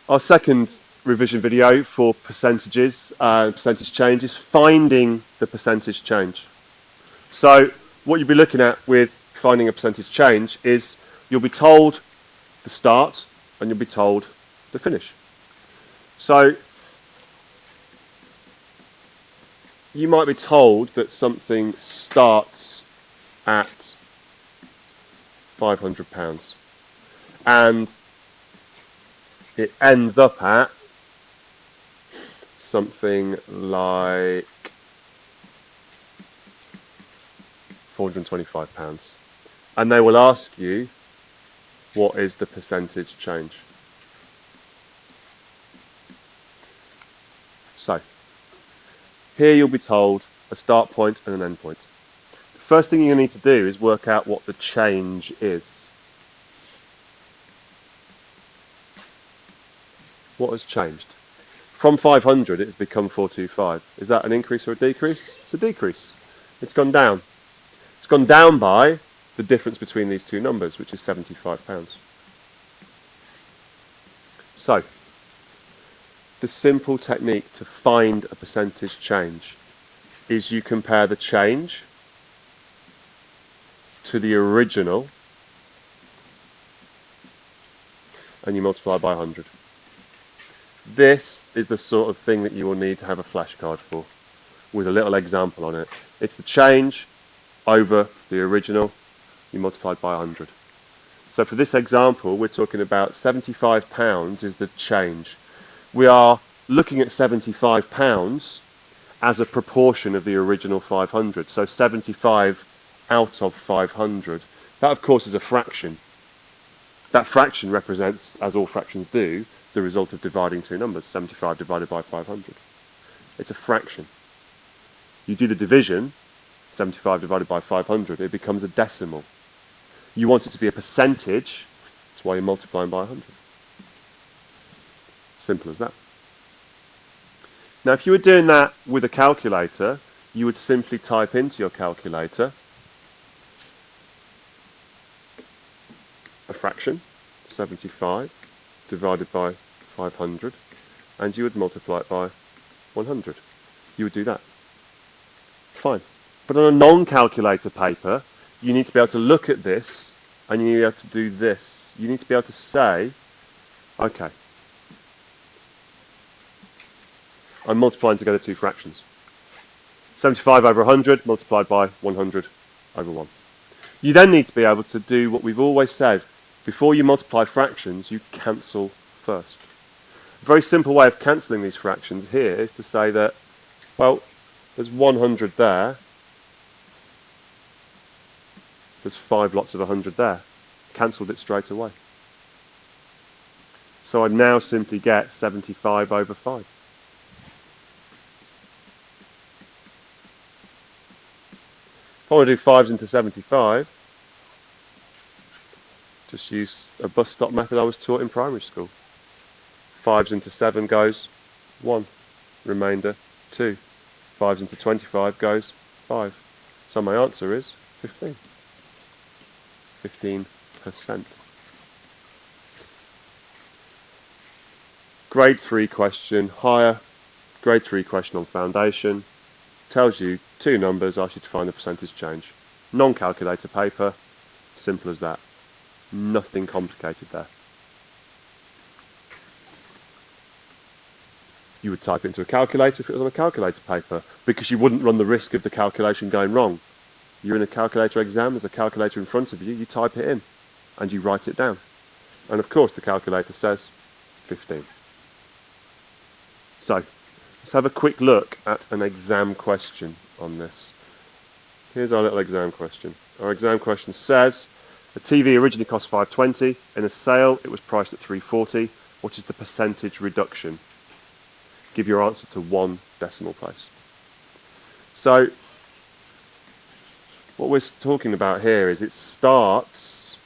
Our second revision video for percentages, percentage change, is finding the percentage change. So what you'll be looking at with finding a percentage change is you'll be told the start and you'll be told the finish. So you might be told that something starts at £500 and it ends up at something like £425, and they will ask you what is the percentage change. So here you'll be told a start point and an end point. The first thing you need to do is work out what the change is. What has changed? From 500 it has become 425. Is that an increase or a decrease? It's a decrease. It's gone down. It's gone down by the difference between these two numbers, which is £75. So, the simple technique to find a percentage change is you compare the change to the original and you multiply by 100. This is the sort of thing that you will need to have a flashcard for, with a little example on it. It's the change over the original, you multiplied by 100. So for this example, we're talking about £75 is the change. We are looking at £75 as a proportion of the original 500. So 75 out of 500. That, of course, is a fraction. That fraction represents, as all fractions do, the result of dividing two numbers, 75 divided by 500. It's a fraction. You do the division, 75 divided by 500, it becomes a decimal. You want it to be a percentage, that's why you're multiplying by 100. Simple as that. Now, if you were doing that with a calculator, you would simply type into your calculator a fraction, 75, divided by 500, and you would multiply it by 100. You would do that. Fine. But on a non-calculator paper, you need to be able to look at this, and you need to be able to do this. You need to be able to say, okay, I'm multiplying together two fractions. 75 over 100 multiplied by 100 over 1. You then need to be able to do what we've always said. Before you multiply fractions, you cancel first. A very simple way of cancelling these fractions here is to say that, well, there's 100 there. There's 5 lots of 100 there. Cancelled it straight away. So I now simply get 75 over 5. If I want to do 5s into 75, just use a bus stop method I was taught in primary school. 5s into 7 goes 1. Remainder 2. 5s into 25 goes 5. So my answer is 15. 15%. Grade 3 question, higher. Grade 3 question on foundation. Tells you two numbers, asks you to find the percentage change. Non-calculator paper, simple as that. Nothing complicated there. You would type it into a calculator if it was on a calculator paper, because you wouldn't run the risk of the calculation going wrong. You're in a calculator exam, there's a calculator in front of you, you type it in and you write it down. And of course the calculator says 15. So, let's have a quick look at an exam question on this. Here's our little exam question. Our exam question says, a TV originally cost £5.20, in a sale it was priced at £3.40. What is the percentage reduction? Give your answer to one decimal place. So, what we're talking about here is it starts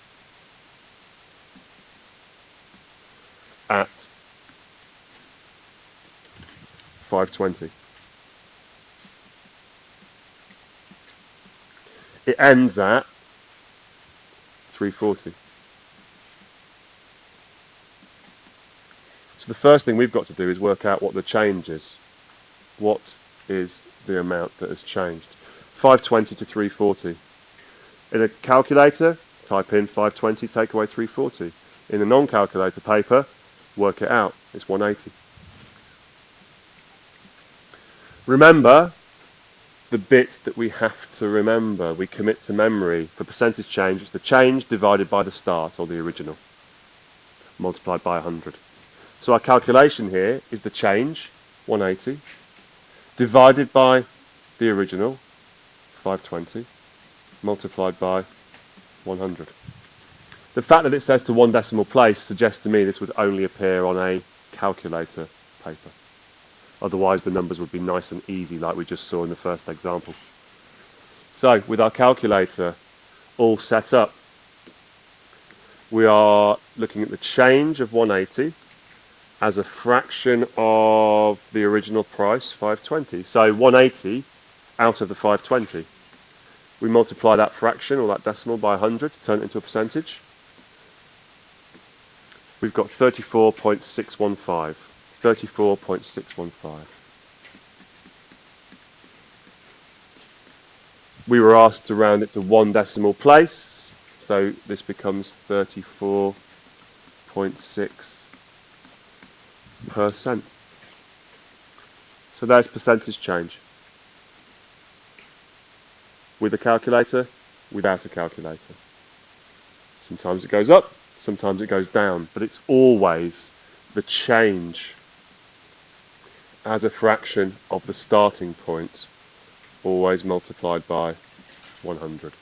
at 5.20. It ends at 3.40. So the first thing we've got to do is work out what the change is. What is the amount that has changed? 520 to 340. In a calculator, type in 520, take away 340. In a non-calculator paper, work it out. It's 180. Remember the bit that we have to remember. We commit to memory. For percentage change, it's the change divided by the start, or the original, multiplied by 100. So our calculation here is the change, 180, divided by the original, 520, multiplied by 100. The fact that it says to one decimal place suggests to me this would only appear on a calculator paper. Otherwise the numbers would be nice and easy like we just saw in the first example. So with our calculator all set up, we are looking at the change of 180 as a fraction of the original price, 520. So 180 out of the 520. We multiply that fraction or that decimal by 100 to turn it into a percentage. We've got 34.615. 34.615. We were asked to round it to one decimal place, so this becomes 34.6%. So there's percentage change. With a calculator, without a calculator. Sometimes it goes up, sometimes it goes down, but it's always the change as a fraction of the starting point, always multiplied by 100.